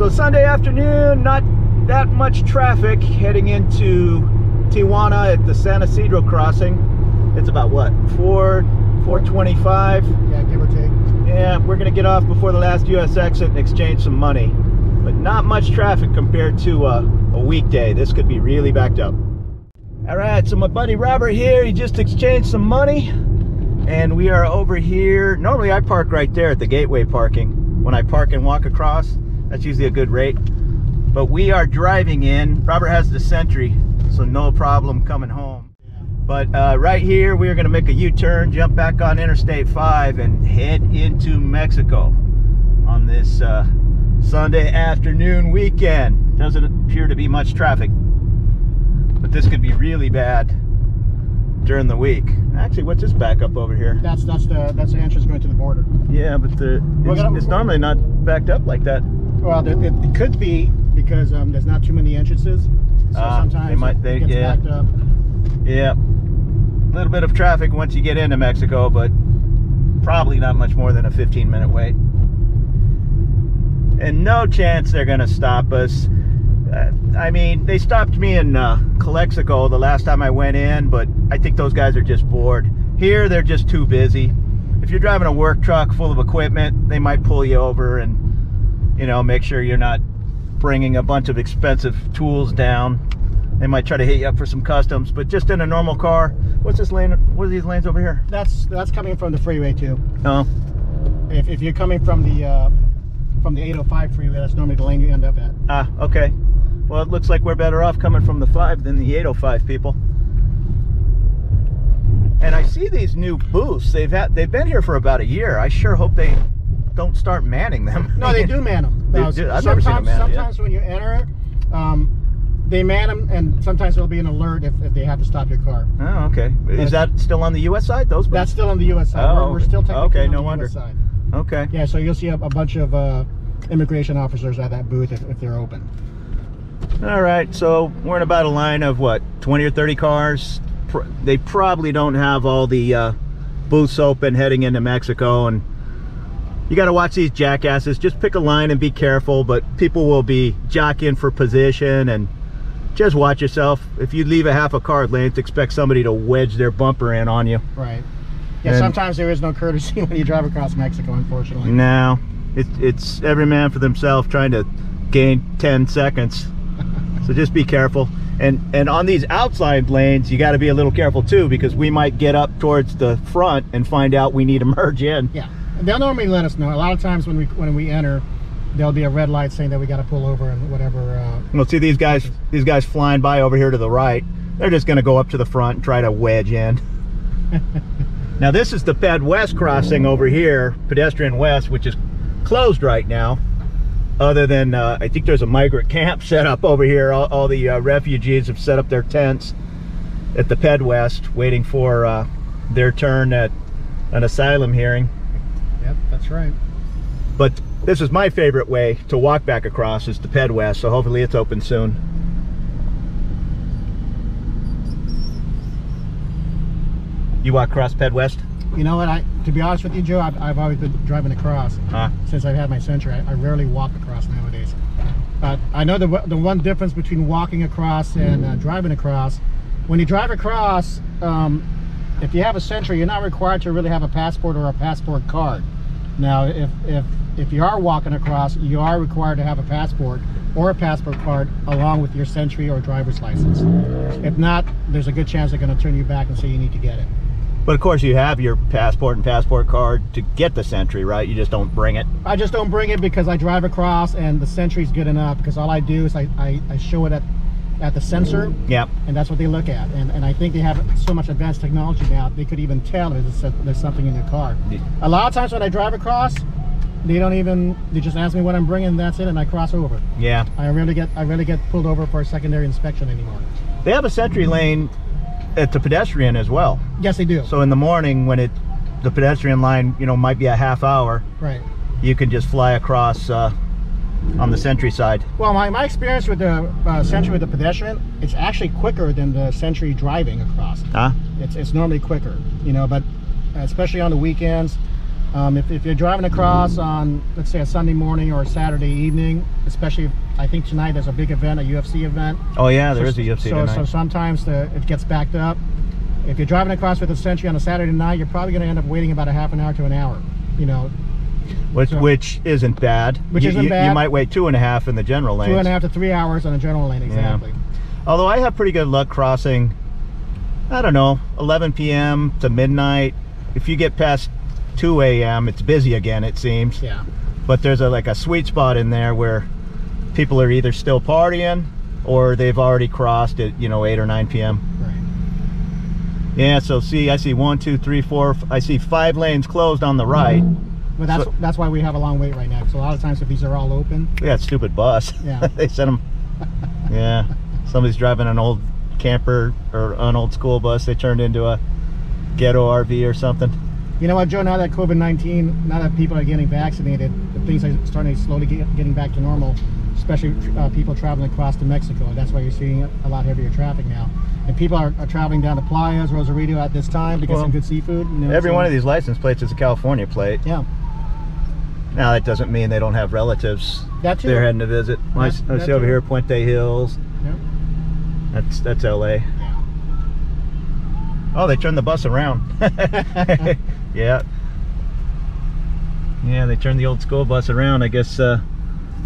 So Sunday afternoon, not that much traffic heading into Tijuana at the San Isidro crossing. It's about what, 4:25? Yeah, give or take. Yeah, we're gonna get off before the last US exit and exchange some money. But not much traffic compared to a weekday. This could be really backed up. All right, so my buddy Robert here, he just exchanged some money. And we are over here. Normally I park right there at the gateway parking. When I park and walk across, that's usually a good rate. But we are driving in. Robert has the Sentry, so no problem coming home. But right here, we are gonna make a U-turn, jump back on Interstate 5 and head into Mexico on this Sunday afternoon weekend. Doesn't appear to be much traffic, but this could be really bad during the week. Actually, what's this backup over here? That's the entrance going to the border. Yeah, but it's normally not backed up like that. Well, it could be because there's not too many entrances, so sometimes it gets backed up. Yeah, a little bit of traffic once you get into Mexico, but probably not much more than a 15-minute wait. And no chance they're gonna stop us. I mean, they stopped me in Calexico the last time I went in, but I think those guys are just bored. Here, they're just too busy. If you're driving a work truck full of equipment, they might pull you over and, you know, make sure you're not bringing a bunch of expensive tools down. They might try to hit you up for some customs, but just in a normal car. What's this lane? What are these lanes over here? That's coming from the freeway too. Oh. If you're coming from the 805 freeway, that's normally the lane you end up at. Ah, okay. Well, it looks like we're better off coming from the 5 than the 805 people. And I see these new booths. They've been here for about a year. I sure hope they don't start manning them. No, they do man them. I've never seen them man. Sometimes when you enter, they man them, and sometimes there'll be an alert if they have to stop your car. Oh, okay. Is that still on the U.S. side? Those booths? That's still on the U.S. side. Oh, we're still technically on the US side. Okay. Yeah, so you'll see a bunch of immigration officers at that booth if they're open. All right, so we're in about a line of what, 20 or 30 cars. They probably don't have all the booths open heading into Mexico, and you got to watch these jackasses. Just pick a line and be careful, but people will be jockeying for position, and just watch yourself. If you leave a half a car length, expect somebody to wedge their bumper in on you. Right. Yeah, and sometimes there is no courtesy when you drive across Mexico, unfortunately. No, it's every man for themselves trying to gain 10 seconds. So just be careful. And on these outside lanes, you got to be a little careful too, because we might get up towards the front and find out we need to merge in. Yeah, they'll normally let us know. A lot of times when we enter, there'll be a red light saying that we got to pull over and whatever. Well, see these guys flying by over here to the right. They're just going to go up to the front and try to wedge in. Now this is the Ped West crossing over here, pedestrian west, which is closed right now. Other than, I think there's a migrant camp set up over here. All the refugees have set up their tents at the Ped West, waiting for their turn at an asylum hearing. Yep, that's right. But this is my favorite way to walk back across, is the Ped West, so hopefully it's open soon. You walk across Ped West? You know what, to be honest with you, Joe, I've always been driving across. Since I've had my Sentry. I rarely walk across nowadays. But I know the one difference between walking across and driving across, when you drive across, if you have a Sentry, you're not required to really have a passport or a passport card. Now, if you are walking across, you are required to have a passport or a passport card along with your Sentry or driver's license. If not, there's a good chance they're going to turn you back and say you need to get it. But of course you have your passport and passport card to get the Sentry, right? You just don't bring it. I just don't bring it because I drive across and the Sentry's good enough, because all I do is I show it at the sensor. Yep. And that's what they look at. And I think they have so much advanced technology now, they could even tell if there's something in your car. Yeah. A lot of times when I drive across, they just ask me what I'm bringing, and that's it, and I cross over. Yeah. I rarely get pulled over for a secondary inspection anymore. They have a Sentry lane at the pedestrian as well. Yes, they do. So in the morning when the pedestrian line, you know, might be a half hour, right, you can just fly across on the Sentry side. Well, my experience with the Sentry with the pedestrian, it's actually quicker than the Sentry driving across. It's normally quicker, you know, but especially on the weekends, If you're driving across on, let's say, a Sunday morning or a Saturday evening, especially, I think tonight there's a big event, a UFC event. Oh yeah, there is a UFC tonight. So sometimes it gets backed up. If you're driving across with a Century on a Saturday night, you're probably going to end up waiting about a half an hour to an hour. You know, which isn't bad. Isn't bad. You might wait 2.5 in the general lane. 2.5 to 3 hours on the general lane, exactly. Yeah. Although I have pretty good luck crossing, I don't know, 11 p.m. to midnight. If you get past 2 a.m., it's busy again, it seems. Yeah. But there's like a sweet spot in there where people are either still partying or they've already crossed at 8 or 9 p.m. Right. Yeah. So see, I see 1, 2, 3, 4. I see 5 lanes closed on the right. But that's why we have a long wait right now. Because a lot of times if these are all open. Yeah, stupid bus. Yeah. They sent them. Yeah. Somebody's driving an old camper or an old school bus. They turned into a ghetto RV or something. You know what, Joe, now that COVID-19, now that people are getting vaccinated, things are starting to slowly getting back to normal, especially people traveling across to Mexico. That's why you're seeing a lot heavier traffic now. And people are traveling down to Playas, Rosarito at this time to get some good seafood. Every one of these license plates is a California plate. Yeah. Now, that doesn't mean they don't have relatives That too. they're heading to visit. I see over here, Puente Hills. Yep. That's LA. Yeah. Oh, they turned the bus around. Yeah. Yeah, they turned the old school bus around. I guess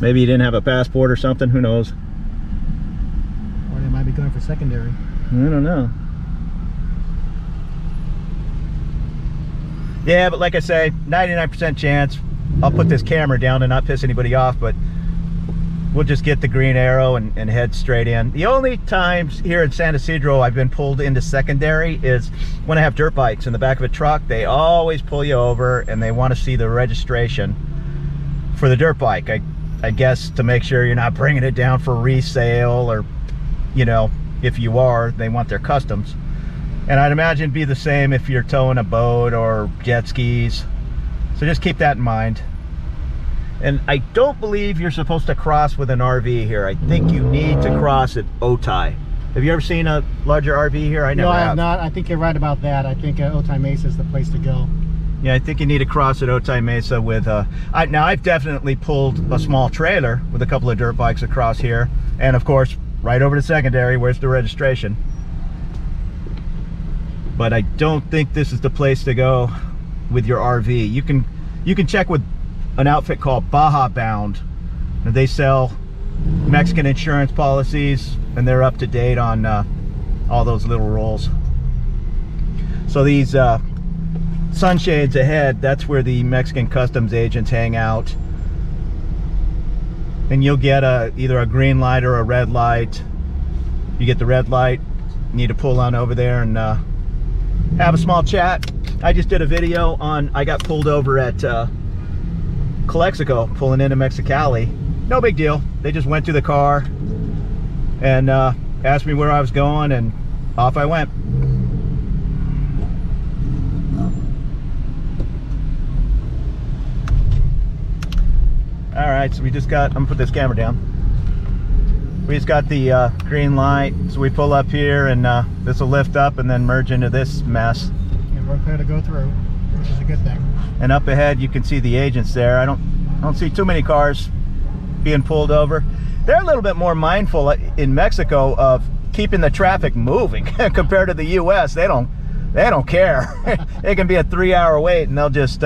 maybe you didn't have a passport or something. Who knows? Or they might be going for secondary. I don't know. Yeah, but like I say, 99% chance I'll put this camera down and not piss anybody off, but we'll just get the green arrow and head straight in. The only times here in San Ysidro I've been pulled into secondary is when I have dirt bikes in the back of a truck. They always pull you over and they want to see the registration for the dirt bike. I guess to make sure you're not bringing it down for resale, or if you are, they want their customs. And I'd imagine it'd be the same if you're towing a boat or jet skis. So just keep that in mind. And I don't believe you're supposed to cross with an RV here. I think you need to cross at Otay. Have you ever seen a larger RV here? I never have. No, I have not. I think you're right about that. I think Otay Mesa is the place to go. Yeah, I think you need to cross at Otay Mesa with... now, I've definitely pulled a small trailer with a couple of dirt bikes across here. And, of course, right over to secondary. Where's the registration? But I don't think this is the place to go with your RV. You can check with an outfit called Baja Bound. They sell Mexican insurance policies, and they're up to date on all those little rolls. So these sunshades ahead, that's where the Mexican customs agents hang out. And you'll get either a green light or a red light. You get the red light, you need to pull on over there and have a small chat. I just did a video on, I got pulled over at Calexico, pulling into Mexicali. No big deal. They just went to the car and asked me where I was going, and off I went. All right, so we just got, I'm gonna put this camera down. We just got the green light, so we pull up here and this will lift up and then merge into this mess. And we're clear to go through, which is a good thing. And up ahead you can see the agents there. I don't see too many cars being pulled over. They're a little bit more mindful in Mexico of keeping the traffic moving compared to the US. They don't care. It can be a 3-hour wait and they'll just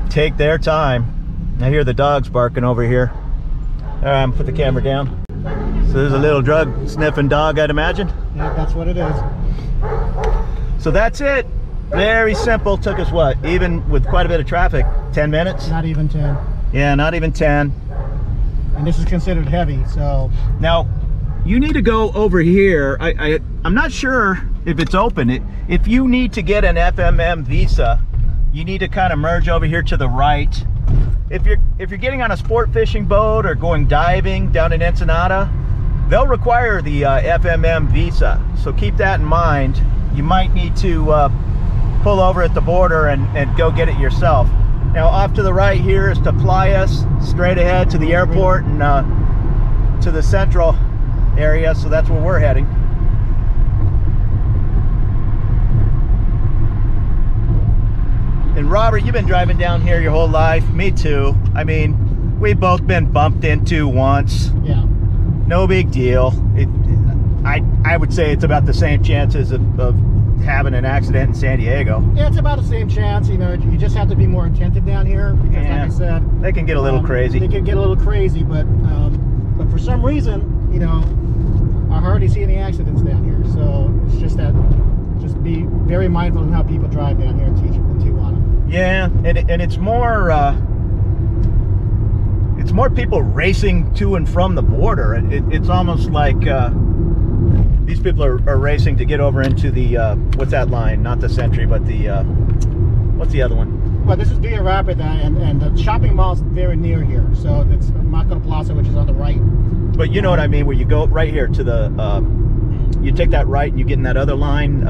take their time. I hear the dogs barking over here. All right, I'm gonna put the camera down. So there's a little drug sniffing dog, I'd imagine. Yeah, that's what it is. So that's it. Very simple. Took us what? Even with quite a bit of traffic, 10 minutes? Not even 10. Yeah, not even 10. And this is considered heavy, so. Now, you need to go over here. I'm not sure if it's open. If you need to get an FMM visa, you need to kind of merge over here to the right. If you're getting on a sport fishing boat or going diving down in Ensenada, they'll require the FMM visa. So keep that in mind. You might need to pull over at the border and go get it yourself. Now off to the right here is to Playas, straight ahead to the airport and to the central area. So that's where we're heading. And Robert, you've been driving down here your whole life. Me too. I mean, we've both been bumped into once. Yeah. No big deal. I would say it's about the same chances of having an accident in San Diego. Yeah, it's about the same chance. You know, you just have to be more attentive down here because, like I said, they can get a little crazy. They can get a little crazy, but for some reason, you know, I hardly see any accidents down here. So it's just that, just be very mindful of how people drive down here in Tijuana. Yeah, and it's more people racing to and from the border. It's almost like these people are racing to get over into the what's that line? Not the Sentry, but the what's the other one? Well, this is Via Rapid, and the shopping mall is very near here. So it's Macro Plaza, which is on the right. But you know what I mean, where you go right here to the, you take that right and you get in that other line.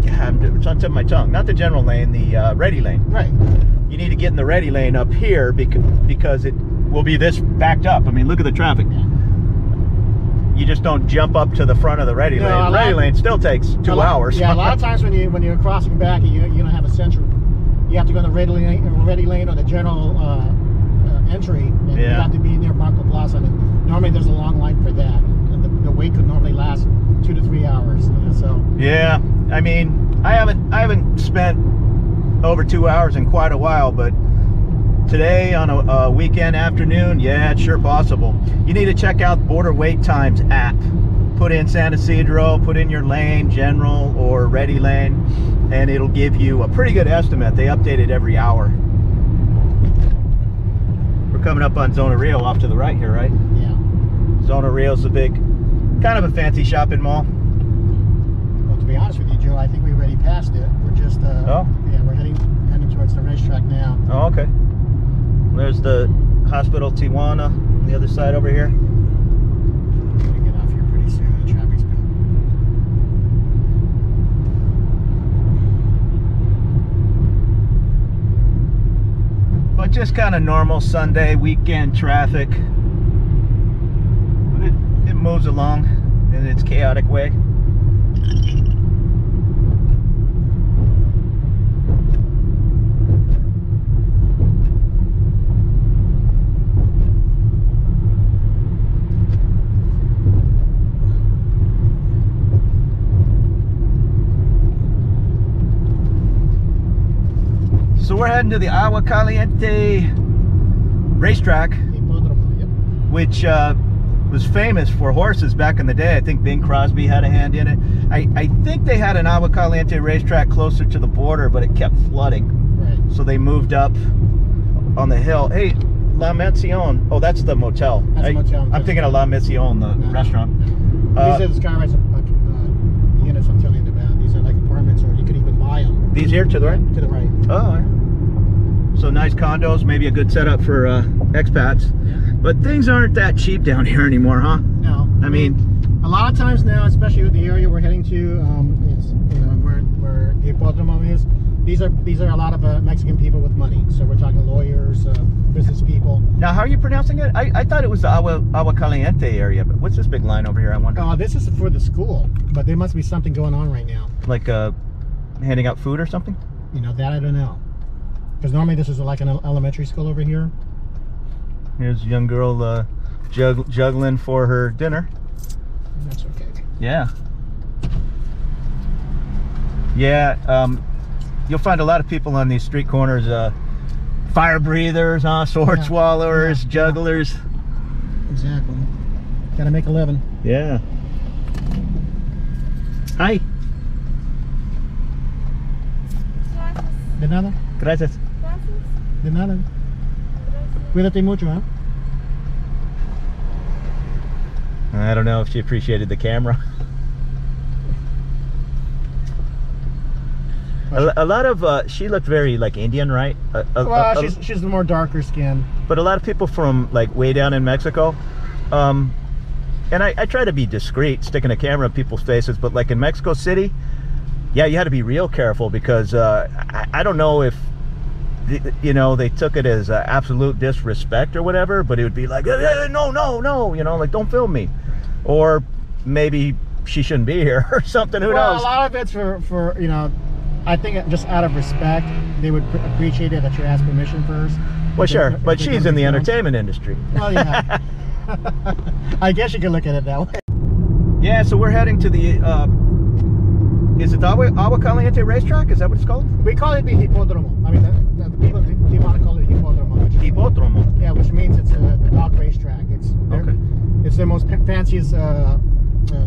It's on tip of my tongue. Not the general lane, the ready lane. Right. You need to get in the ready lane up here because it will be this backed up. I mean, look at the traffic. Yeah. You just don't jump up to the front of the ready lane. Ready lane still takes 2 hours. Yeah, a lot of times when you're crossing back, you don't have a central. You have to go in the ready lane or the general entry, and you have to be near Marco Plaza. And normally there's a long line for that, and the wait could normally last 2 to 3 hours. So yeah, I mean, I haven't spent over 2 hours in quite a while, but today on a weekend afternoon, yeah, it's sure possible. You need to check out Border Wait Times app. Put in San Isidro, put in your lane, general or ready lane, and it'll give you a pretty good estimate. They update it every hour. We're coming up on Zona Rio off to the right here, right? Yeah. Zona Rio's a big, kind of a fancy shopping mall. Well, to be honest with you, Joe, I think we already passed it. We're just, yeah, we're heading towards the racetrack now. Oh, okay. There's the Hospital Tijuana on the other side over here. We're gonna get off here pretty soon. The traffic's been. But just kind of normal Sunday weekend traffic. But it moves along in its chaotic way. So we're heading to the Agua Caliente racetrack, which was famous for horses back in the day. I think Bing Crosby had a hand in it. I think they had an Agua Caliente racetrack closer to the border, but it kept flooding. Right. So they moved up on the hill. Hey, La Mansion. Oh, that's the motel. That's a motel. I'm thinking of La Mansion, the restaurant. These are the skyrise units I'm telling you about. These are like apartments, or you could even buy them. These here to the right? To the right. Oh, yeah. So nice condos, maybe a good setup for expats. Yeah. But things aren't that cheap down here anymore, huh? No. I mean, a lot of times now, especially with the area we're heading to, it's, you know, where the Hippodromo is. These are a lot of Mexican people with money. So we're talking lawyers, business people. Now, how are you pronouncing it? I thought it was the Agua Caliente area, but what's this big line over here, I wonder? Oh, this is for the school, but there must be something going on right now. Like handing out food or something? You know, that I don't know. Because normally this is like an elementary school over here. Here's a young girl juggling for her dinner. That's okay. Yeah. Yeah, you'll find a lot of people on these street corners, fire breathers, sword swallowers, jugglers. Exactly. Gotta make a living. Yeah. Hi. De nada. Gracias. De nada. Cuídate mucho, huh? I don't know if she appreciated the camera. A lot of she looked very like Indian, right? Well, she's the more darker skin. But a lot of people from like way down in Mexico, and I try to be discreet, sticking a camera in people's faces. But like in Mexico City, yeah, you had to be real careful because I don't know if you know they took it as absolute disrespect or whatever, but it would be like no, you know, like don't film me, or maybe she shouldn't be here or something. Who knows? A lot of it's for you know. I think just out of respect, they would appreciate it that you ask permission first. Well, sure, but she's in the entertainment industry. Well, yeah. I guess you can look at it that way. Yeah, so we're heading to the, is it the Agua Caliente racetrack? Is that what it's called? We call it the Hipódromo. I mean, the people in Tijuana call it Hipódromo. Hipódromo? Yeah, which means it's the dog racetrack. It's the most fanciest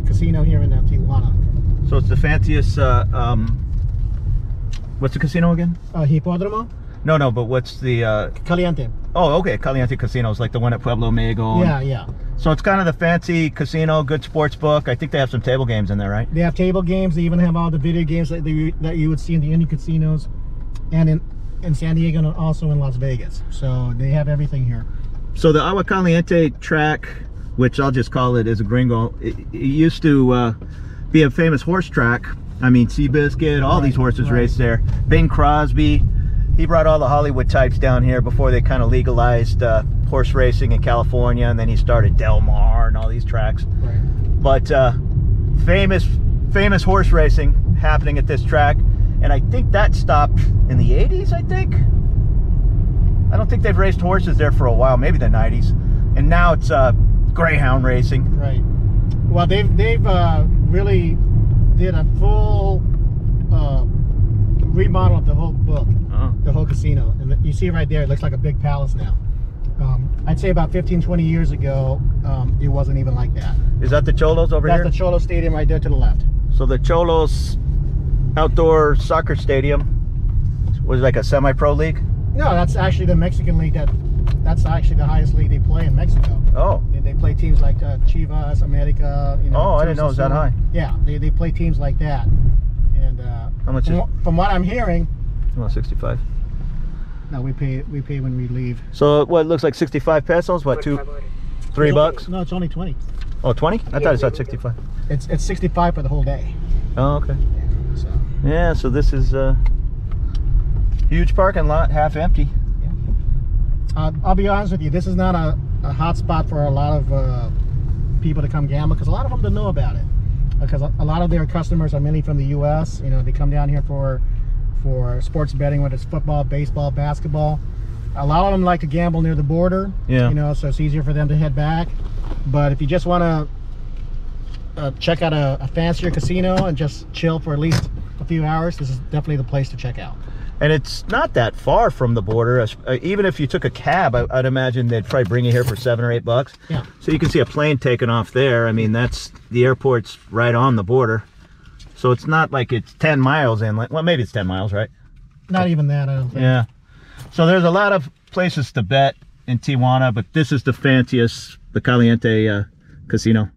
casino here in Tijuana. So it's the fanciest, what's the casino again? Hipódromo? No, but what's the... Caliente. Oh, okay, Caliente Casinos, like the one at Pueblo Amigo. Yeah. So it's kind of the fancy casino, good sports book. I think they have some table games in there, right? They have table games. They even have all the video games that you would see in the Indian casinos, and in San Diego and also in Las Vegas. So they have everything here. So the Agua Caliente track, which I'll just call it as a gringo, it used to be a famous horse track. I mean, Seabiscuit, all these horses raced there. Bing Crosby, he brought all the Hollywood types down here before they kind of legalized horse racing in California, and then he started Del Mar and all these tracks. Right. But famous horse racing happening at this track, and I think that stopped in the 80s, I think. I don't think they've raced horses there for a while, maybe the 90s. And now it's greyhound racing. Right. Well, they've really did a full remodel of the whole book, the whole casino. And you see right there, it looks like a big palace now. I'd say about 15-20 years ago, it wasn't even like that. Is that the Cholos over here? That's the Cholos Stadium right there to the left. So the Cholos outdoor soccer stadium was like a semi-pro league? No, that's actually the Mexican league. That's actually the highest league they play in Mexico. Oh. They play teams like Chivas, America. You know, oh, I didn't know it was that high. Yeah, they play teams like that. And how much from what I'm hearing, well, 65. No, we pay when we leave. So what, it looks like 65 pesos? What, $3? No, it's only 20. Oh, 20? I thought it said 65. It's 65 for the whole day. Oh, okay. Yeah, so this is a huge parking lot, half empty. Yeah. I'll be honest with you, this is not a hot spot for a lot of people to come gamble, because a lot of them don't know about it. Because a lot of their customers are mainly from the U.S. You know, they come down here for sports betting, whether it's football, baseball, basketball. A lot of them like to gamble near the border. Yeah. You know, so it's easier for them to head back. But if you just want to check out a fancier casino and just chill for at least a few hours, this is definitely the place to check out. And it's not that far from the border. Even if you took a cab, I'd imagine they'd probably bring you here for $7 or $8. Yeah. So you can see a plane taking off there. I mean, the airport's right on the border. So it's not like it's 10 miles inland. Well, maybe it's 10 miles, right? Not even that, I don't think. Yeah. So there's a lot of places to bet in Tijuana, but this is the fanciest, the Caliente Casino.